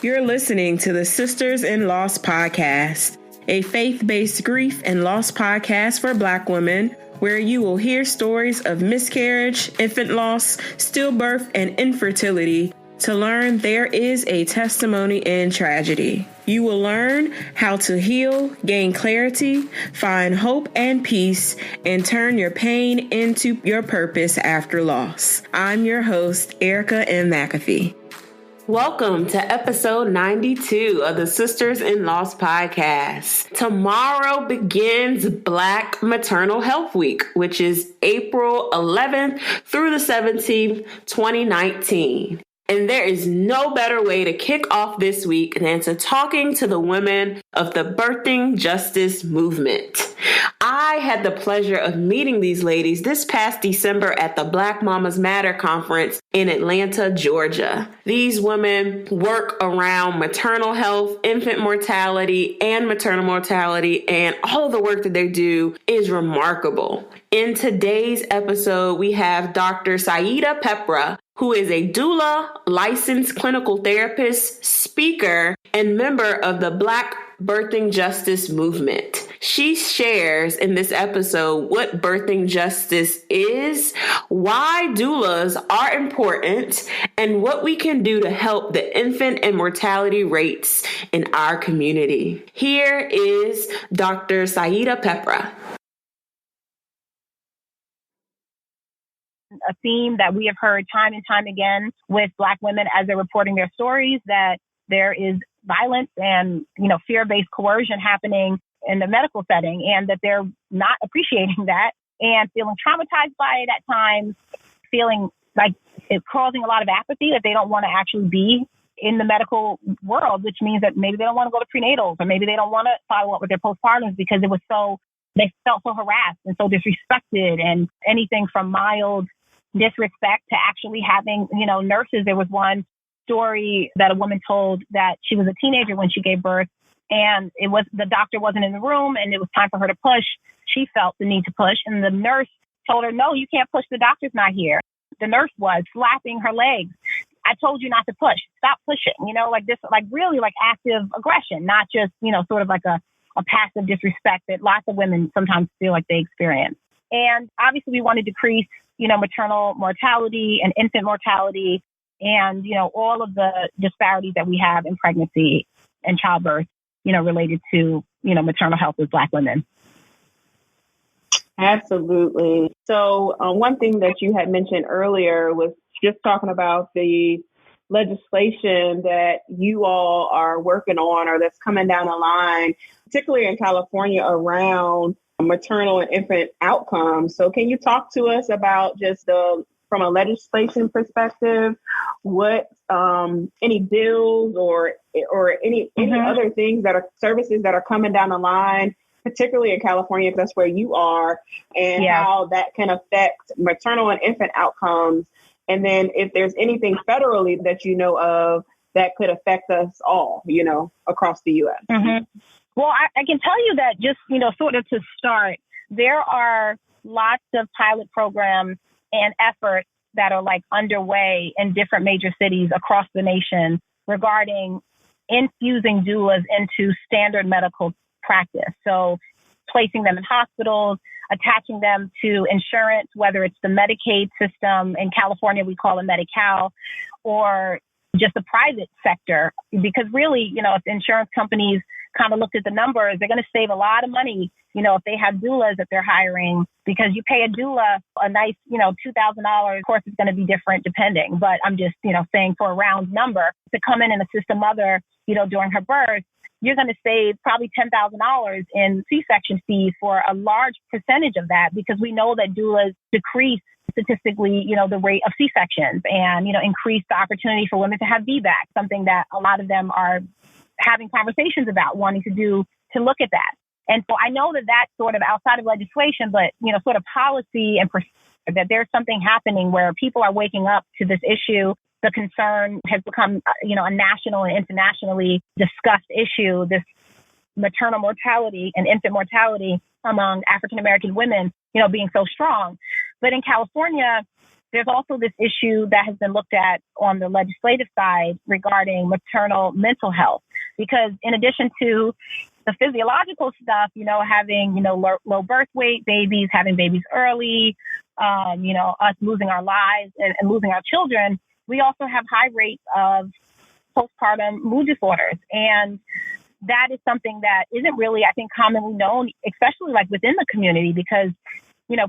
You're listening to the Sisters in Loss podcast, a faith-based grief and loss podcast for Black women, where you will hear stories of miscarriage, infant loss, stillbirth, and infertility to learn there is a testimony in tragedy. You will learn how to heal, gain clarity, find hope and peace, and turn your pain into your purpose after loss. I'm your host, Erica M. McAfee. Welcome to episode 92 of the Sisters in Loss podcast. Tomorrow begins Black Maternal Health Week, which is April 11th through the 17th, 2019. And there is no better way to kick off this week than to talking to the women of the birthing justice movement. I had the pleasure of meeting these ladies this past December at the Black Mamas Matter conference in Atlanta, Georgia. These women work around maternal health, infant mortality, and maternal mortality, and all of the work that they do is remarkable. In today's episode, we have Dr. Sayida Peprah, who is a doula, licensed clinical therapist, speaker, and member of the Black Birthing Justice Movement. She shares in this episode what birthing justice is, why doulas are important, and what we can do to help the infant and mortality rates in our community. Here is Dr. Sayida Peprah. A theme that we have heard time and time again with Black women as they're reporting their stories, that there is violence and, fear-based coercion happening in the medical setting, and that they're not appreciating that and feeling traumatized by it at times, feeling like it's causing a lot of apathy, that they don't want to actually be in the medical world, which means that maybe they don't want to go to prenatals, or maybe they don't want to follow up with their postpartums because they felt so harassed and so disrespected, and anything from mild disrespect to actually having, nurses. There was one story that a woman told that she was a teenager when she gave birth, and the doctor wasn't in the room and it was time for her to push. She felt the need to push, and the nurse told her, "No, you can't push. The doctor's not here." The nurse was slapping her legs. "I told you not to push. Stop pushing." Really active aggression, not just, sort of like a passive disrespect that lots of women sometimes feel like they experience. And obviously we want to decrease, maternal mortality and infant mortality and, all of the disparities that we have in pregnancy and childbirth, related to, maternal health with Black women. Absolutely. So one thing that you had mentioned earlier was just talking about the legislation that you all are working on or that's coming down the line, particularly in California, around maternal and infant outcomes. So can you talk to us about just from a legislation perspective, what any bills or any other things that are services that are coming down the line, particularly in California, because that's where you are, and how that can affect maternal and infant outcomes. And then if there's anything federally that you know of that could affect us all, across the U.S. Mm-hmm. Well, I can tell you that just, sort of to start, there are lots of pilot programs and efforts that are underway in different major cities across the nation regarding infusing doulas into standard medical practice. So placing them in hospitals, attaching them to insurance, whether it's the Medicaid system. In California, we call it Medi-Cal, or just the private sector. Because really, if insurance companies kind of looked at the numbers, they're going to save a lot of money, if they have doulas that they're hiring, because you pay a doula a nice, $2,000. Of course, it's going to be different depending, but I'm just, saying for a round number to come in and assist a mother, during her birth, you're going to save probably $10,000 in C-section fees for a large percentage of that, because we know that doulas decrease statistically, the rate of C-sections and, increase the opportunity for women to have VBAC, something that a lot of them are having conversations about wanting to look at that. And so I know that that's sort of outside of legislation, but, sort of policy and that there's something happening where people are waking up to this issue. The concern has become, a national and internationally discussed issue, this maternal mortality and infant mortality among African-American women, being so strong. But in California, there's also this issue that has been looked at on the legislative side regarding maternal mental health, because in addition to the physiological stuff, having, low birth weight babies, having babies early, us losing our lives and losing our children, we also have high rates of postpartum mood disorders. And that is something that isn't really, I think, commonly known, especially like within the community, because,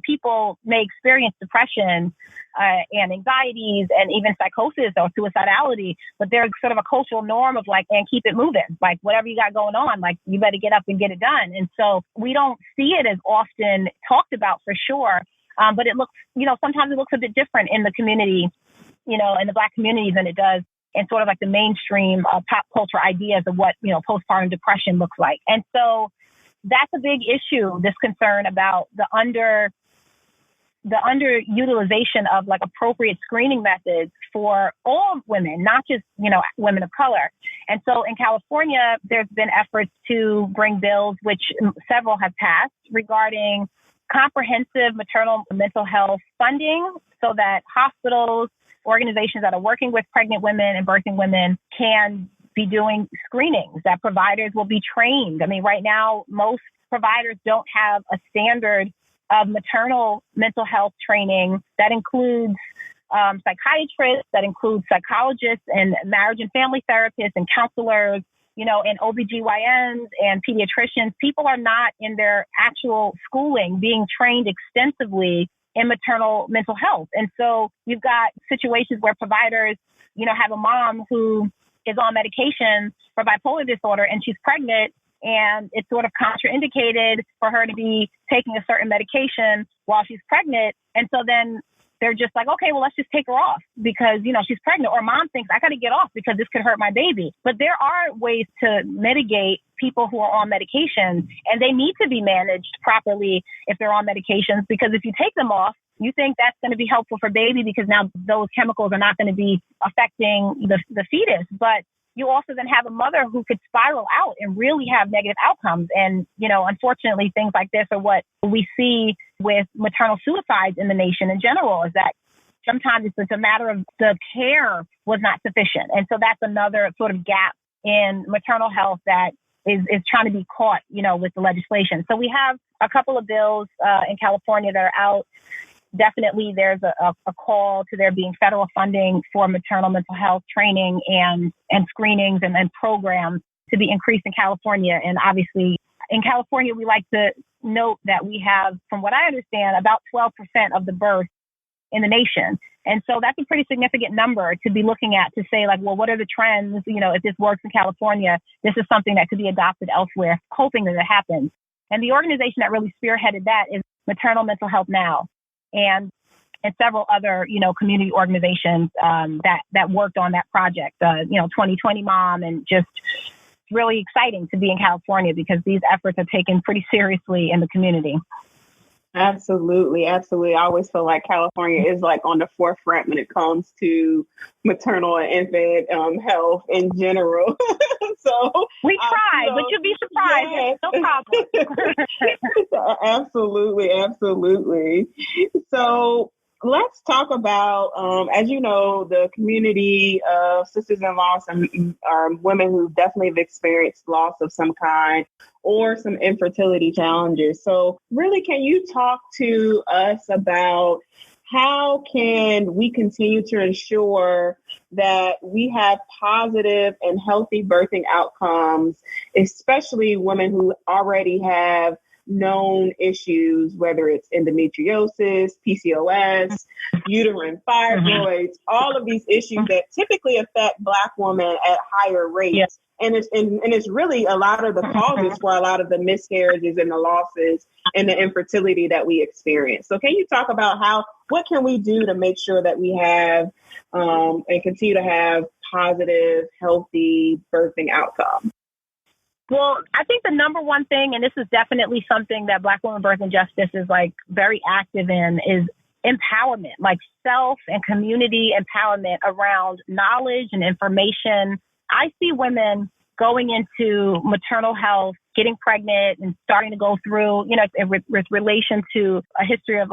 people may experience depression and anxieties and even psychosis or suicidality, but there's sort of a cultural norm of like, and keep it moving, like whatever you got going on, like you better get up and get it done. And so we don't see it as often talked about for sure. But it looks, sometimes it looks a bit different in the community, in the Black community than it does in sort of like the mainstream pop culture ideas of what, postpartum depression looks like. And so that's a big issue, this concern about the underutilization of like appropriate screening methods for all women, not just, women of color. And so in California, there's been efforts to bring bills, which several have passed, regarding comprehensive maternal mental health funding so that hospitals, organizations that are working with pregnant women and birthing women can be doing screenings, that providers will be trained. I mean, right now, most providers don't have a standard of maternal mental health training that includes psychiatrists, that includes psychologists and marriage and family therapists and counselors, and OBGYNs and pediatricians. People are not in their actual schooling being trained extensively in maternal mental health. And so you've got situations where providers, have a mom who is on medication for bipolar disorder and she's pregnant, and it's sort of contraindicated for her to be taking a certain medication while she's pregnant. And so then they're just like, okay, well, let's just take her off because, she's pregnant. Or mom thinks I got to get off because this could hurt my baby. But there are ways to mitigate people who are on medications, and they need to be managed properly if they're on medications, because if you take them off, you think that's going to be helpful for baby because now those chemicals are not going to be affecting the fetus. But you also then have a mother who could spiral out and really have negative outcomes. And, unfortunately, things like this are what we see with maternal suicides in the nation in general, is that sometimes it's a matter of the care was not sufficient. And so that's another sort of gap in maternal health that is trying to be caught, with the legislation. So we have a couple of bills in California that are out. Definitely, there's a call to there being federal funding for maternal mental health training and screenings and programs to be increased in California. And obviously, in California, we like to note that we have, from what I understand, about 12% of the births in the nation. And so that's a pretty significant number to be looking at to say, like, well, what are the trends? If this works in California, this is something that could be adopted elsewhere, hoping that it happens. And the organization that really spearheaded that is Maternal Mental Health Now. And several other, community organizations that worked on that project, 2020 Mom, and just really exciting to be in California because these efforts are taken pretty seriously in the community. Absolutely. Absolutely. I always feel like California is like on the forefront when it comes to maternal and infant health in general. So we try, but you'll be surprised. Yes. No problem. Absolutely. Absolutely. So let's talk about, as you know, the community of sisters in loss are women who definitely have experienced loss of some kind or some infertility challenges. So really, can you talk to us about how can we continue to ensure that we have positive and healthy birthing outcomes, especially women who already have known issues, whether it's endometriosis, PCOS, uterine fibroids, all of these issues that typically affect Black women at higher rates. Yes. And it's really a lot of the causes for a lot of the miscarriages and the losses and the infertility that we experience. So can you talk about what can we do to make sure that we have and continue to have positive, healthy birthing outcomes? Well, I think the number one thing, and this is definitely something that Black Women Birth and Justice is like very active in, is empowerment, like self and community empowerment around knowledge and information. I see women going into maternal health, getting pregnant and starting to go through, with relation to a history of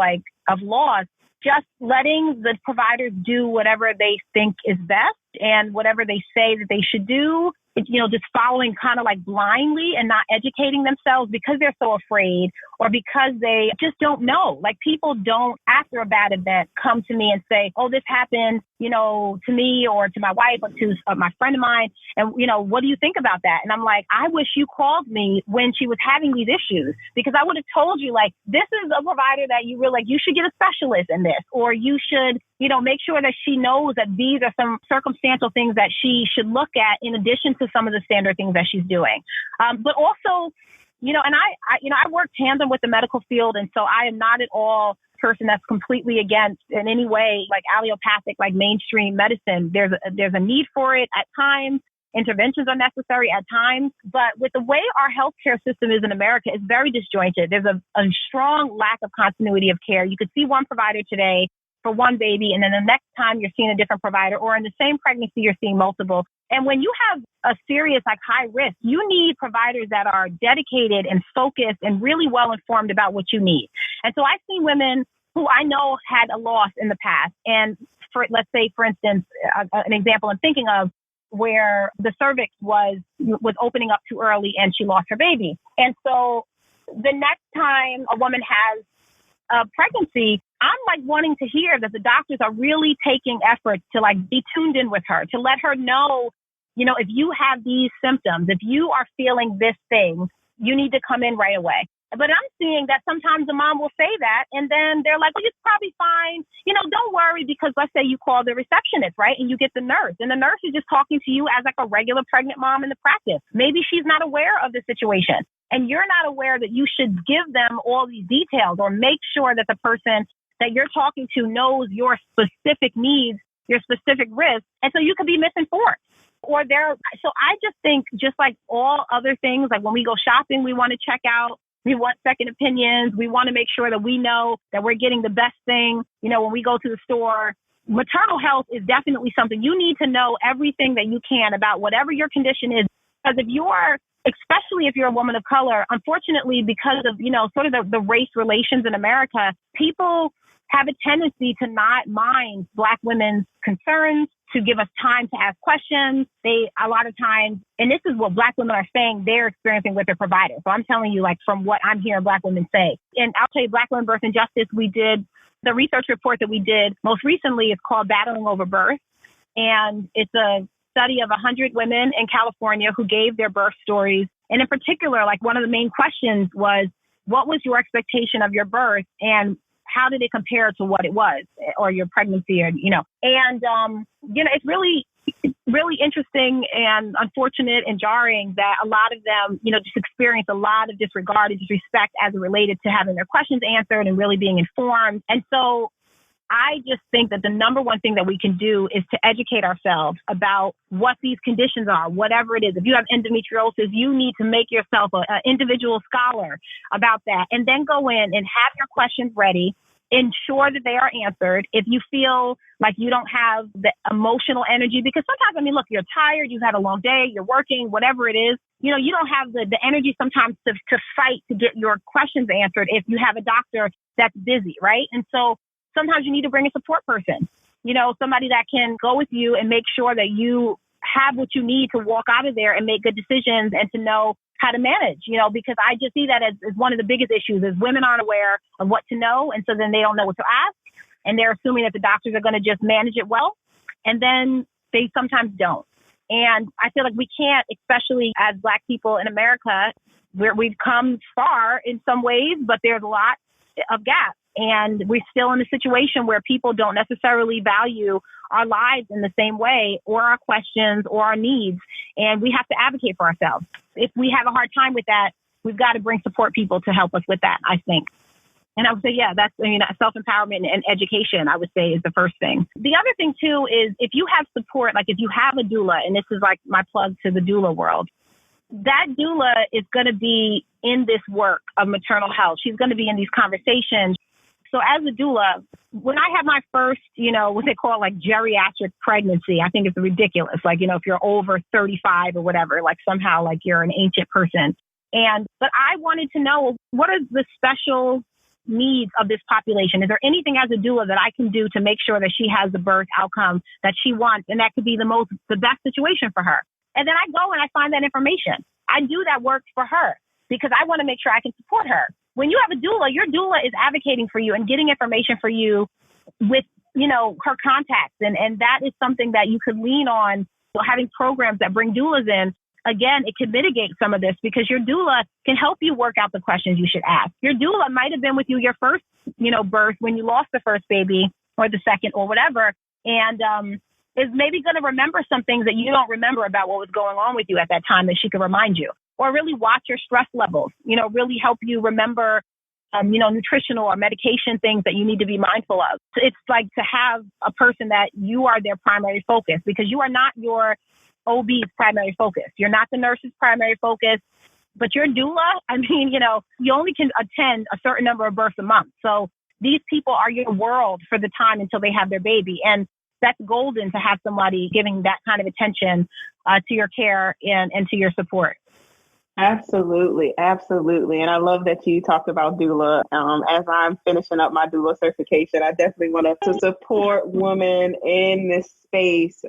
loss, just letting the providers do whatever they think is best and whatever they say that they should do, just following kind of like blindly and not educating themselves because they're so afraid or because they just don't know. Like people don't, after a bad event, come to me and say, oh, this happened, to me or to my wife or to my friend of mine. And, what do you think about that? And I'm like, I wish you called me when she was having these issues because I would have told you, like, this is a provider that you really like, you should get a specialist in this, or you should, make sure that she knows that these are some circumstantial things that she should look at in addition to some of the standard things that she's doing. But also, and I work tandem with the medical field. And so I am not at all person that's completely against in any way, like allopathic, like mainstream medicine. There's a need for it at times. Interventions are necessary at times. But with the way our healthcare system is in America, it's very disjointed. There's a strong lack of continuity of care. You could see one provider today for one baby, and then the next time you're seeing a different provider, or in the same pregnancy, you're seeing multiple. And when you have a serious, like high risk, you need providers that are dedicated and focused and really well informed about what you need. And so I've seen women who I know had a loss in the past. And let's say, for instance, an example I'm thinking of where the cervix was opening up too early and she lost her baby. And so the next time a woman has a pregnancy, I'm like wanting to hear that the doctors are really taking efforts to like be tuned in with her, to let her know, if you have these symptoms, if you are feeling this thing, you need to come in right away. But I'm seeing that sometimes the mom will say that, and then they're like, well, it's probably fine. Don't worry, because let's say you call the receptionist, right? And you get the nurse, and the nurse is just talking to you as like a regular pregnant mom in the practice. Maybe she's not aware of the situation, and you're not aware that you should give them all these details or make sure that the person that you're talking to knows your specific needs, your specific risks. And so you could be misinformed. So I just think, just like all other things, like when we go shopping, we want to check out. We want second opinions. We want to make sure that we know that we're getting the best thing. When we go to the store, maternal health is definitely something you need to know everything that you can about whatever your condition is. Because especially if you're a woman of color, unfortunately, because of, sort of the race relations in America, people have a tendency to not mind Black women's concerns, to give us time to ask questions. They, a lot of times, and this is what Black women are saying they're experiencing with their providers. So I'm telling you, like, from what I'm hearing Black women say. And I'll tell you, Black Women, Birth and Justice, we did, the research report that we did most recently is called Battling Over Birth. And it's a study of 100 women in California who gave their birth stories. And in particular, like one of the main questions was, what was your expectation of your birth? And how did it compare to what it was, or your pregnancy, or, it's really, really interesting and unfortunate and jarring that a lot of them, just experience a lot of disregard and disrespect as it related to having their questions answered and really being informed. And so I just think that the number one thing that we can do is to educate ourselves about what these conditions are, whatever it is. If you have endometriosis, you need to make yourself an individual scholar about that, and then go in and have your questions ready. Ensure that they are answered. If you feel like you don't have the emotional energy, because sometimes, look, you're tired, you've had a long day, you're working, whatever it is, you don't have the energy sometimes to fight to get your questions answered if you have a doctor that's busy, right? And so sometimes you need to bring a support person, somebody that can go with you and make sure that you have what you need to walk out of there and make good decisions and to know how to manage, because I just see that as one of the biggest issues is women aren't aware of what to know. And so then they don't know what to ask. And they're assuming that the doctors are going to just manage it well. And then they sometimes don't. And I feel like we can't, especially as Black people in America, where we've come far in some ways, but there's a lot of gaps. And we're still in a situation where people don't necessarily value our lives in the same way, or our questions or our needs. And we have to advocate for ourselves. If we have a hard time with that, we've got to bring support people to help us with that, I think. And I would say, yeah, that's, self-empowerment and education, I would say, is the first thing. The other thing, too, is if you have support, like if you have a doula, and this is like my plug to the doula world, that doula is going to be in this work of maternal health. She's going to be in these conversations. So as a doula, when I had my first, what they call like geriatric pregnancy, I think it's ridiculous. Like, if you're over 35 or whatever, like somehow like you're an ancient person. But I wanted to know, what are the special needs of this population? Is there anything as a doula that I can do to make sure that she has the birth outcome that she wants? And that could be the best situation for her. And then I go and I find that information. I do that work for her because I want to make sure I can support her. When you have a doula, your doula is advocating for you and getting information for you with, her contacts. And that is something that you could lean on. So having programs that bring doulas in, again, it could mitigate some of this because your doula can help you work out the questions you should ask. Your doula might have been with you your first, birth when you lost the first baby or the second or whatever. And is maybe going to remember some things that you don't remember about what was going on with you at that time that she could remind you, or really watch your stress levels, really help you remember, nutritional or medication things that you need to be mindful of. So it's like to have a person that you are their primary focus because you are not your OB's primary focus. You're not the nurse's primary focus, but your doula, you only can attend a certain number of births a month. So these people are your world for the time until they have their baby. And that's golden to have somebody giving that kind of attention to your care and to your support. Absolutely. Absolutely. And I love that you talked about doula. As I'm finishing up my doula certification, I definitely want to support women in this space,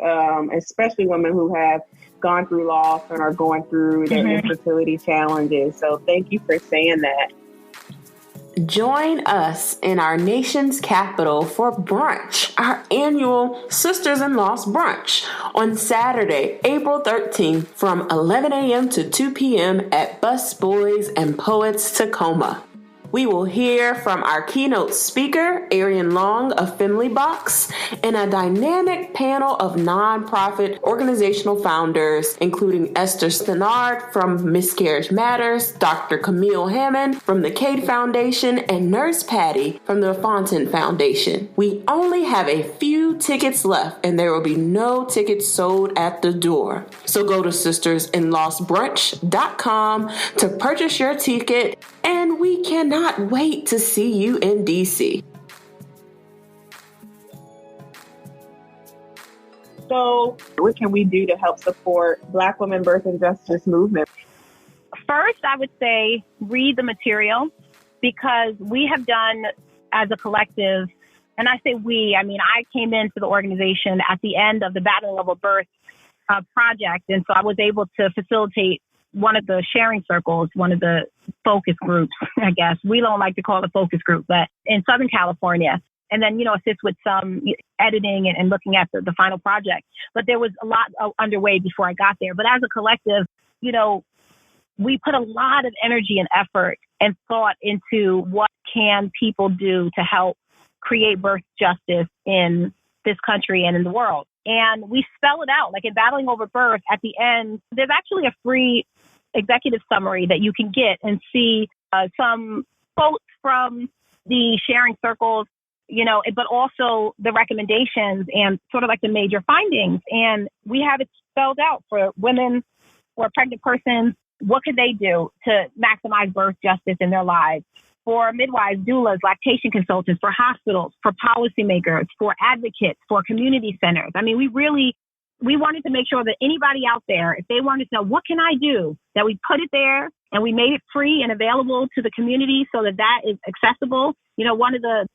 especially women who have gone through loss and are going through their infertility challenges. So thank you for saying that. Join us in our nation's capital for brunch, our annual Sisters in Loss brunch on Saturday, April 13th from 11 a.m. to 2 p.m. at Bus Boys and Poets Tacoma. We will hear from our keynote speaker, Arian Long of Family Box, and a dynamic panel of nonprofit organizational founders, including Esther Stenard from Miscarriage Matters, Dr. Camille Hammond from the Cade Foundation, and Nurse Patty from the Fontaine Foundation. We only have a few tickets left, and there will be no tickets sold at the door. So go to sistersinlossbrunch.com to purchase your ticket, and we cannot wait to see you in DC. So what can we do to help support Black women birth and justice movement? First, I would say read the material because we have done as a collective, and I say we, I came into the organization at the end of the Battling Over Birth project. And so I was able to facilitate one of the sharing circles, one of the focus groups, I guess. We don't like to call it a focus group, but in Southern California. And then, assist with some editing and looking at the final project. But there was a lot underway before I got there. But as a collective, we put a lot of energy and effort and thought into what can people do to help create birth justice in this country and in the world. And we spell it out, like in Battling Over Birth, at the end, there's actually a free executive summary that you can get and see some quotes from the sharing circles, but also the recommendations and sort of like the major findings. And we have it spelled out for women or pregnant persons. What could they do to maximize birth justice in their lives? For midwives, doulas, lactation consultants, for hospitals, for policymakers, for advocates, for community centers. We wanted to make sure that anybody out there, if they wanted to know, what can I do? That we put it there and we made it free and available to the community so that is accessible. One of the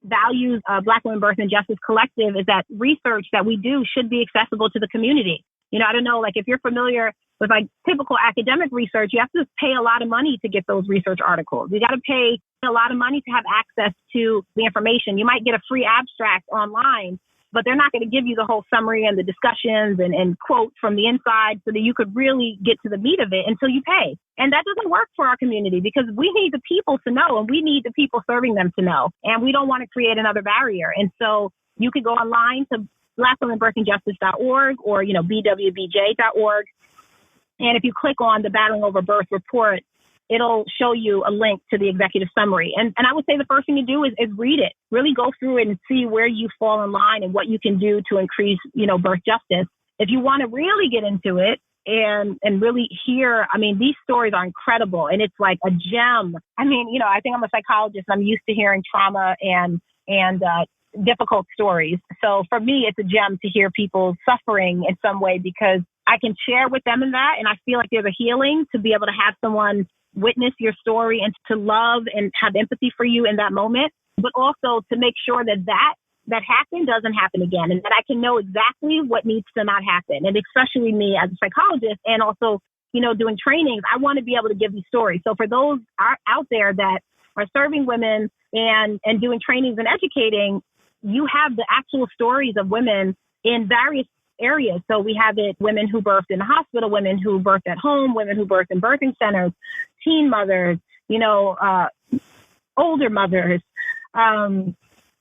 values of Black Women Birth and Justice Collective is that research that we do should be accessible to the community. I don't know, like if you're familiar with like typical academic research, you have to pay a lot of money to get those research articles. You got to pay a lot of money to have access to the information. You might get a free abstract online, but they're not going to give you the whole summary and the discussions and quotes from the inside so that you could really get to the meat of it until you pay. And that doesn't work for our community because we need the people to know and we need the people serving them to know. And we don't want to create another barrier. And so you could go online to blackwomenbirthandjustice.org or, bwbj.org. And if you click on the Battling Over Birth report, it'll show you a link to the executive summary. And I would say the first thing to do is read it. Really go through it and see where you fall in line and what you can do to increase, birth justice. If you want to really get into it and really hear, these stories are incredible and it's like a gem. I think I'm a psychologist. I'm used to hearing trauma and difficult stories. So for me, it's a gem to hear people suffering in some way because I can share with them in that. And I feel like there's a healing to be able to have someone witness your story and to love and have empathy for you in that moment, but also to make sure that happened doesn't happen again, and that I can know exactly what needs to not happen. And especially me as a psychologist and also, doing trainings, I want to be able to give these stories. So for those out there that are serving women and doing trainings and educating, you have the actual stories of women in various areas. So we have women who birthed in the hospital, women who birthed at home, women who birthed in birthing centers, teen mothers, older mothers,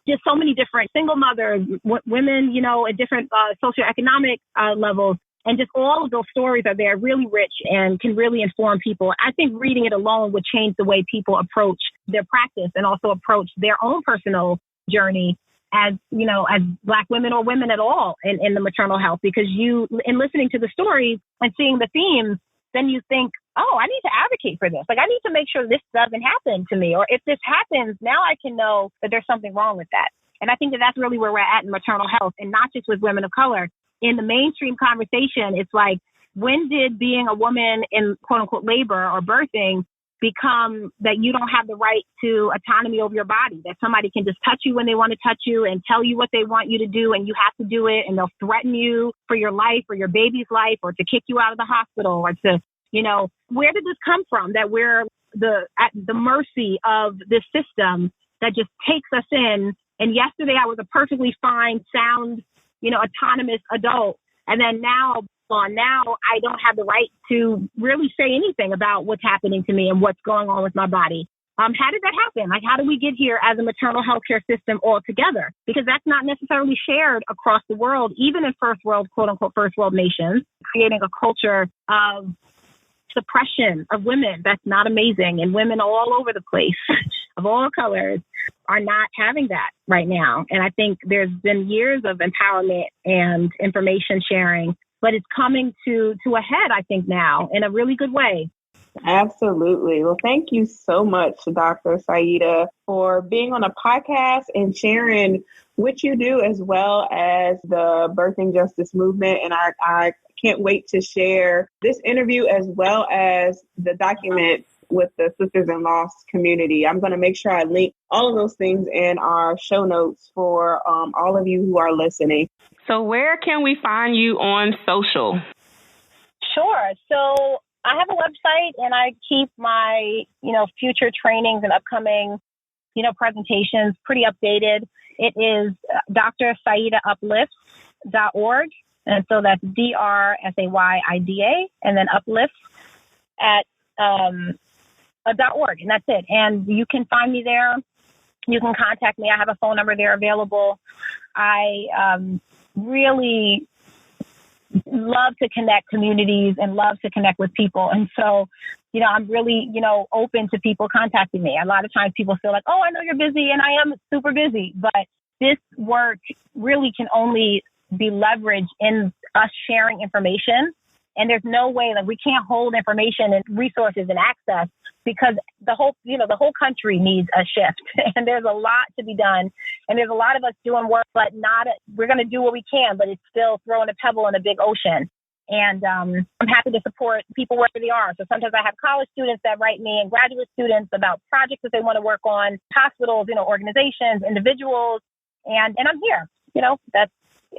just so many different single mothers, women, at different socioeconomic levels. And just all of those stories are there, really rich and can really inform people. I think reading it alone would change the way people approach their practice and also approach their own personal journey as Black women or women at all in the maternal health, because in listening to the stories and seeing the themes, then you think, oh, I need to advocate for this. Like, I need to make sure this doesn't happen to me. Or if this happens, now I can know that there's something wrong with that. And I think that that's really where we're at in maternal health, and not just with women of color. In the mainstream conversation, it's like, when did being a woman in quote unquote labor or birthing become that you don't have the right to autonomy over your body, that somebody can just touch you when they want to touch you and tell you what they want you to do, and you have to do it, and they'll threaten you for your life or your baby's life, or to kick you out of the hospital, or to, where did this come from, that we're at the mercy of this system that just takes us in? And yesterday I was a perfectly fine, sound, autonomous adult. And then now I don't have the right to really say anything about what's happening to me and what's going on with my body. How did that happen? Like, how do we get here as a maternal health care system altogether? Because that's not necessarily shared across the world, even in first world, quote unquote, first world nations, creating a culture of suppression of women. That's not amazing. And women all over the place of all colors are not having that right now. And I think there's been years of empowerment and information sharing, but it's coming to a head, I think, now in a really good way. Absolutely. Well, thank you so much, Dr. Sayida, for being on a podcast and sharing what you do, as well as the birthing justice movement. And I can't wait to share this interview as well as the document with the Sisters in Loss community. I'm going to make sure I link all of those things in our show notes for all of you who are listening. So where can we find you on social? Sure. So I have a website, and I keep my, future trainings and upcoming, presentations pretty updated. It is DrSayidaUplifts.org. And so that's DrSaYida and then uplifts at .org. And that's it. And you can find me there. You can contact me. I have a phone number there available. I really love to connect communities and love to connect with people. And so, I'm really, open to people contacting me. A lot of times people feel like, oh, I know you're busy, and I am super busy. But this work really can only be leveraged in us sharing information. And there's no way that we can't hold information and resources and access, because the whole country needs a shift. And there's a lot to be done. And there's a lot of us doing work, but we're going to do what we can, but it's still throwing a pebble in a big ocean. And I'm happy to support people wherever they are. So sometimes I have college students that write me, and graduate students about projects that they want to work on, hospitals, organizations, individuals. And I'm here,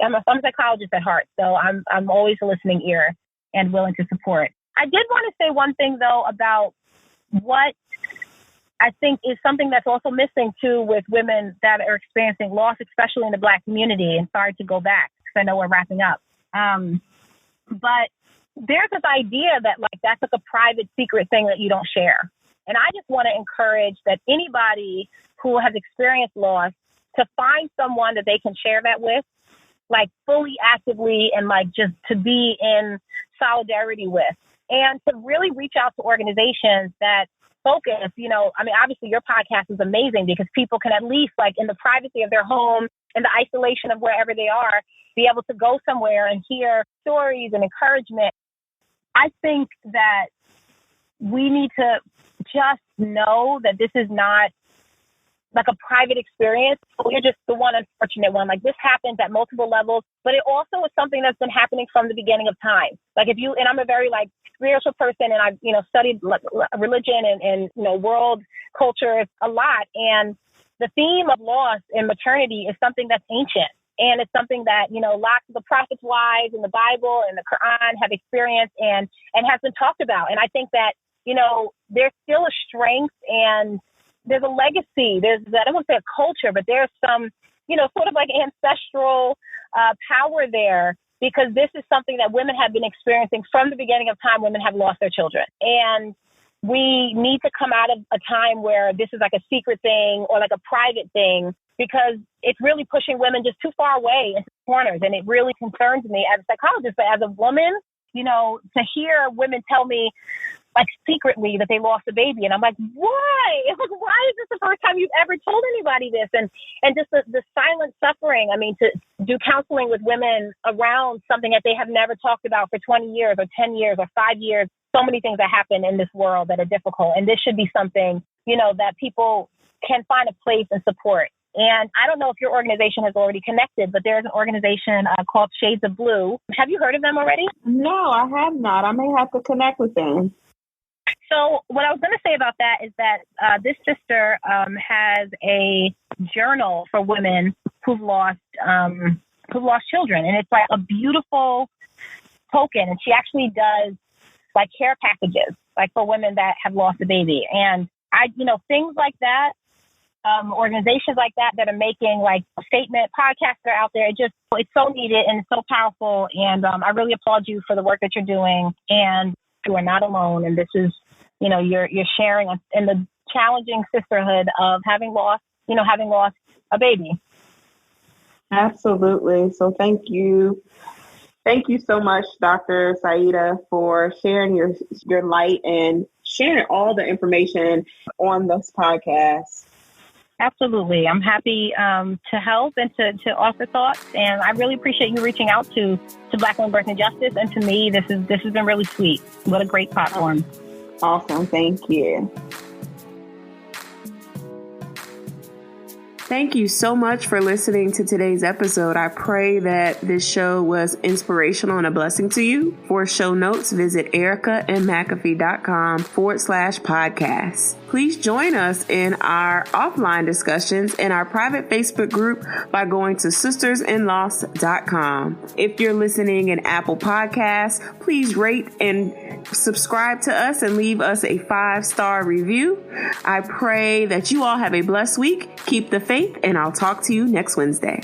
I'm a psychologist at heart. So I'm always a listening ear and willing to support. I did want to say one thing, though, about what I think is something that's also missing, too, with women that are experiencing loss, especially in the Black community. And sorry to go back, because I know we're wrapping up. But there's this idea that, that's like a private, secret thing that you don't share. And I just want to encourage that anybody who has experienced loss to find someone that they can share that with, fully, actively, and just to be in solidarity with, and to really reach out to organizations that focus, obviously your podcast is amazing because people can at least, in the privacy of their home, in the isolation of wherever they are, be able to go somewhere and hear stories and encouragement. I think that we need to just know that this is not like a private experience. You're just the one unfortunate one. Like this happens at multiple levels, but it also is something that's been happening from the beginning of time. Like if you, and I'm a very like spiritual person, and I've, studied religion and world culture a lot. And the theme of loss in maternity is something that's ancient. And it's something that, lots of the prophets' wives in the Bible and the Quran have experienced and has been talked about. And I think that, there's still a strength and there's a legacy. There's, I don't want to say a culture, but there's some, sort of like ancestral power there, because this is something that women have been experiencing from the beginning of time. Women have lost their children. And we need to come out of a time where this is like a secret thing or like a private thing, because it's really pushing women just too far away into corners. And it really concerns me as a psychologist, but as a woman, to hear women tell me like secretly that they lost a baby. And I'm like, why? Like, why is this the first time you've ever told anybody this? And just the silent suffering. I mean, to do counseling with women around something that they have never talked about for 20 years or 10 years or 5 years. So many things that happen in this world that are difficult. And this should be something, that people can find a place and support. And I don't know if your organization has already connected, but there's an organization called Shades of Blue. Have you heard of them already? No, I have not. I may have to connect with them. So what I was going to say about that is that this sister has a journal for women who've lost children. And it's like a beautiful token. And she actually does like care packages, like for women that have lost a baby. And things like that, organizations like that are making like a statement, podcasts are out there. It's so needed and it's so powerful. And I really applaud you for the work that you're doing. And you are not alone. And this is, you're sharing in the challenging sisterhood of having lost a baby. Absolutely. So thank you. Thank you so much, Dr. Sayida, for sharing your light and sharing all the information on this podcast. Absolutely. I'm happy to help and to offer thoughts. And I really appreciate you reaching out to Black Women Birth and Justice. And to me, this has been really sweet. What a great platform. Awesome. Thank you. Thank you so much for listening to today's episode. I pray that this show was inspirational and a blessing to you. For show notes, visit ericamcafee.com/podcast. Please join us in our offline discussions in our private Facebook group by going to sistersinloss.com. If you're listening in Apple Podcasts, please rate and subscribe to us and leave us a 5-star review. I pray that you all have a blessed week. Keep the faith, and I'll talk to you next Wednesday.